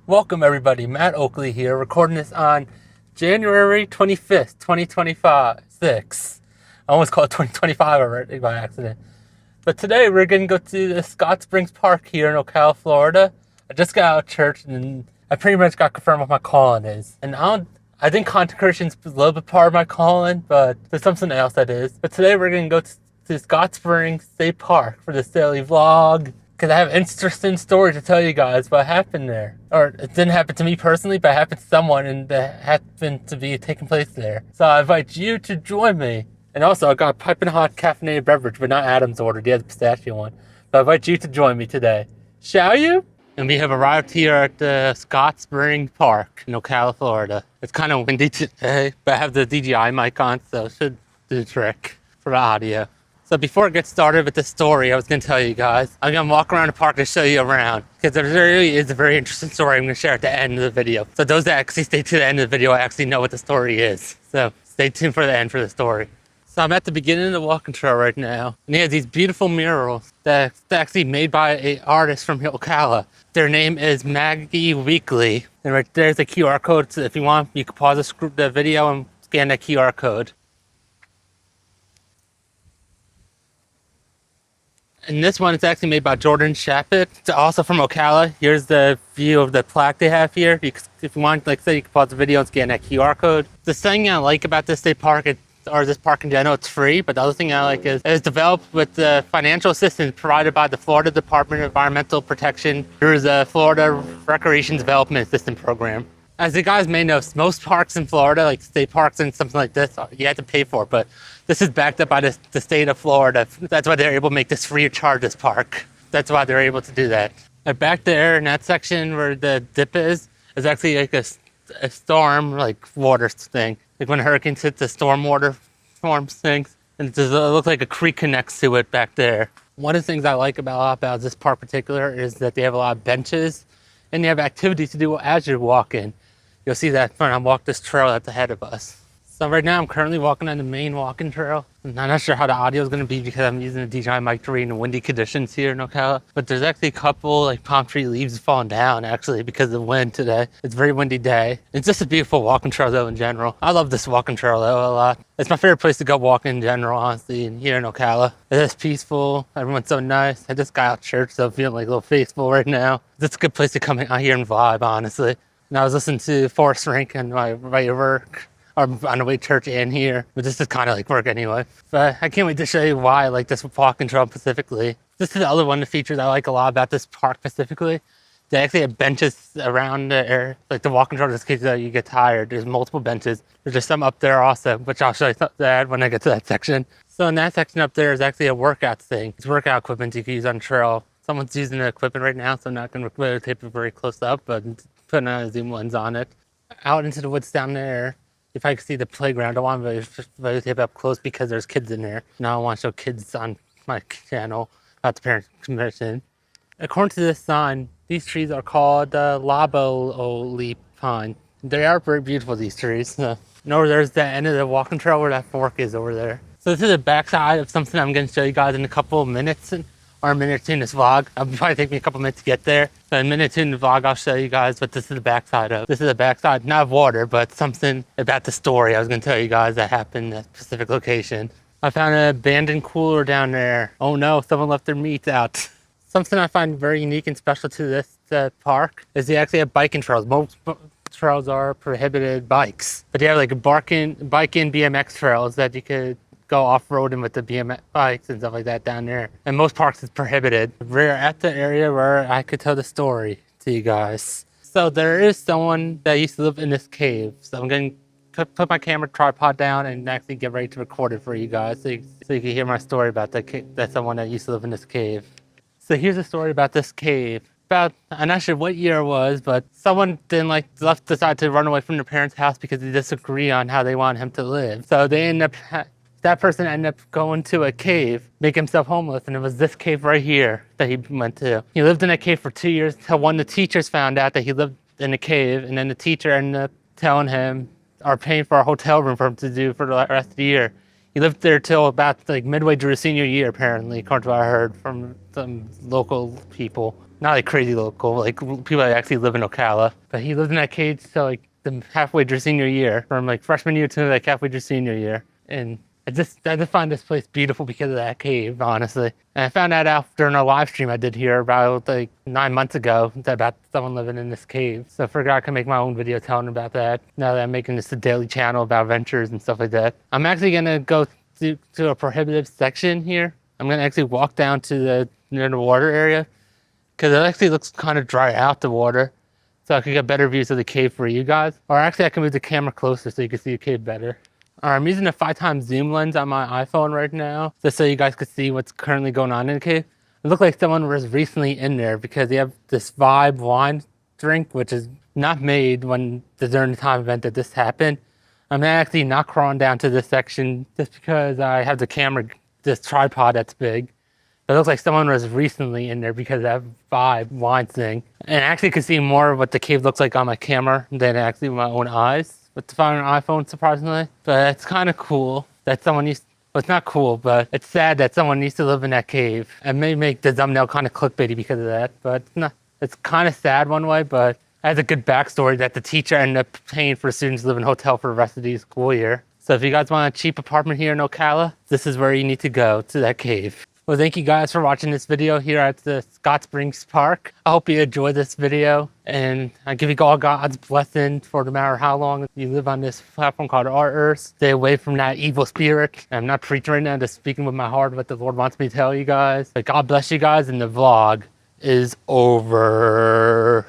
Welcome everybody, Matt Oakley here, recording this on January 25th, 2025, 6. I almost called it 2025 already by accident. But today we're going to go to the Scott Springs Park here in Ocala, Florida. I just got out of church and I pretty much got confirmed what my calling is. And I think content creation is a little bit part of my calling, but there's something else that is. But today we're going to go to Scott Springs State Park for this daily vlog, because I have an interesting story to tell you guys what happened there. Or it didn't happen to me personally, but it happened to someone and that happened to be taking place there. So I invite you to join me. And also I got a piping hot caffeinated beverage, but not Adam's order, the other pistachio one. So I invite you to join me today. Shall you? And we have arrived here at the Scott Springs Park in Ocala, Florida. It's kind of windy today, but I have the DJI mic on, so it should do the trick for the audio. So before I get started with the story, I was going to tell you guys, I'm going to walk around the park to show you around, because there really is a very interesting story I'm going to share at the end of the video. So those that actually stay to the end of the video actually know what the story is. So stay tuned for the end for the story. So I'm at the beginning of the walking trail right now, and they have these beautiful murals that's actually made by an artist from Ocala. Their name is Maggie Weekly, and right there's a QR code, so if you want, you can pause the video and scan that QR code. And this one is actually made by Jordan Shapit. It's also from Ocala. Here's the view of the plaque they have here. If you want, like I said, you can pause the video and scan that QR code. The thing I like about this state park, or this park in general, it's free. But the other thing I like is it's developed with the financial assistance provided by the Florida Department of Environmental Protection through the Florida Recreation Development Assistance Program. As you guys may know, most parks in Florida, like state parks and something like this, you have to pay for it, but this is backed up by the state of Florida. That's why they're able to make this free of charge, this park. That's why they're able to do that. And back there in that section where the dip is actually like a storm, like water thing. Like when hurricanes hit, the storm water forms things. And it looks like a creek connects to it back there. One of the things I like about this park in particular is that they have a lot of benches and they have activities to do as you're walking. You'll see that when I walk this trail that's ahead of us. So right now I'm currently walking on the main walking trail. I'm not sure how the audio is going to be because I'm using a DJI mic to read in the windy conditions here in Ocala. But there's actually a couple like palm tree leaves falling down actually because of the wind today. It's a very windy day. It's just a beautiful walking trail though in general. I love this walking trail though a lot. It's my favorite place to go walking in general, honestly, here in Ocala. It is peaceful. Everyone's so nice. I just got out of church, so I'm feeling like a little faithful right now. It's a good place to come out here and vibe, honestly. And I was listening to Forrest Rank on my way to work, or on the way to church and here. But this is kind of like work anyway. But I can't wait to show you why I like this walking trail specifically. This is the other one of the features I like a lot about this park specifically. They actually have benches around the area, like the walking trail, just in case you get tired. There's multiple benches. There's just some up there also, which I'll show you that when I get to that section. So in that section up there is actually a workout thing. It's workout equipment you can use on the trail. Someone's using the equipment right now, so I'm not going to tape it very close up, but putting a zoom lens on it. Out into the woods down there, if I can see the playground, I don't want to tape up close because there's kids in there. Now I don't want to show kids on my channel without the parents' permission. According to this sign, these trees are called lobololly pine. They are very beautiful, these trees. And there's the end of the walking trail where that fork is over there. So this is the backside of something I'm going to show you guys in a couple of minutes. Or a minute or two in this vlog. It'll probably take me a couple minutes to get there. So in a minute or two in the vlog, I'll show you guys what this is the backside of. This is the backside, not of water, but something about the story I was going to tell you guys that happened at a specific location. I found an abandoned cooler down there. Oh no, someone left their meat out. Something I find very unique and special to this park is they actually have biking trails. Most trails are prohibited bikes, but they have like bike and BMX trails that you could go off-roading with the BMX bikes and stuff like that down there. And most parks is prohibited. We're at the area where I could tell the story to you guys. So there is someone that used to live in this cave. So I'm going to put my camera tripod down and actually get ready to record it for you guys so you can hear my story about that someone that used to live in this cave. So here's a story about this cave. I'm not sure what year it was, but someone decided to run away from their parents' house because they disagree on how they want him to live. So that person ended up going to a cave, make himself homeless, and it was this cave right here that he went to. He lived in a cave for 2 years until one of the teachers found out that he lived in a cave, and then the teacher ended up telling him, or paying for a hotel room for him to do for the rest of the year. He lived there till about like midway through his senior year, apparently, according to what I heard from some local people. not like crazy local, like people that actually live in Ocala. But he lived in that cave till like the halfway through senior year, from like freshman year to like halfway through senior year. And I just find this place beautiful because of that cave, honestly. And I found that out during a live stream I did here about like 9 months ago about someone living in this cave. So I figured I could make my own video telling about that. Now that I'm making this a daily channel about adventures and stuff like that. I'm actually gonna go to a prohibitive section here. I'm gonna actually walk down to the near the water area because it actually looks kind of dry out, the water. So I could get better views of the cave for you guys. Or actually I can move the camera closer so you can see the cave better. All right, I'm using a 5x zoom lens on my iPhone right now, just so you guys can see what's currently going on in the cave. It looked like someone was recently in there because they have this Vibe wine drink, which is not made during the time event that this happened. I'm actually not crawling down to this section just because I have the camera, this tripod that's big. It looks like someone was recently in there because of that Vibe wine thing. And I actually could see more of what the cave looks like on my camera than actually with my own eyes with the phone and iPhone, surprisingly. But it's kind of cool that someone used, well, it's not cool, but it's sad that someone used to live in that cave. And may make the thumbnail kind of clickbaity because of that, but it's not, it's kind of sad one way, but it has a good backstory that the teacher ended up paying for students to live in a hotel for the rest of the school year. So if you guys want a cheap apartment here in Ocala, this is where you need to go, to that cave. Well, thank you guys for watching this video here at the Scott Springs Park. I hope you enjoyed this video, and I give you all God's blessing for no matter how long you live on this platform called our Earth. Stay away from that evil spirit. I'm not preaching right now, I'm just speaking with my heart what the Lord wants me to tell you guys. But God bless you guys, and the vlog is over.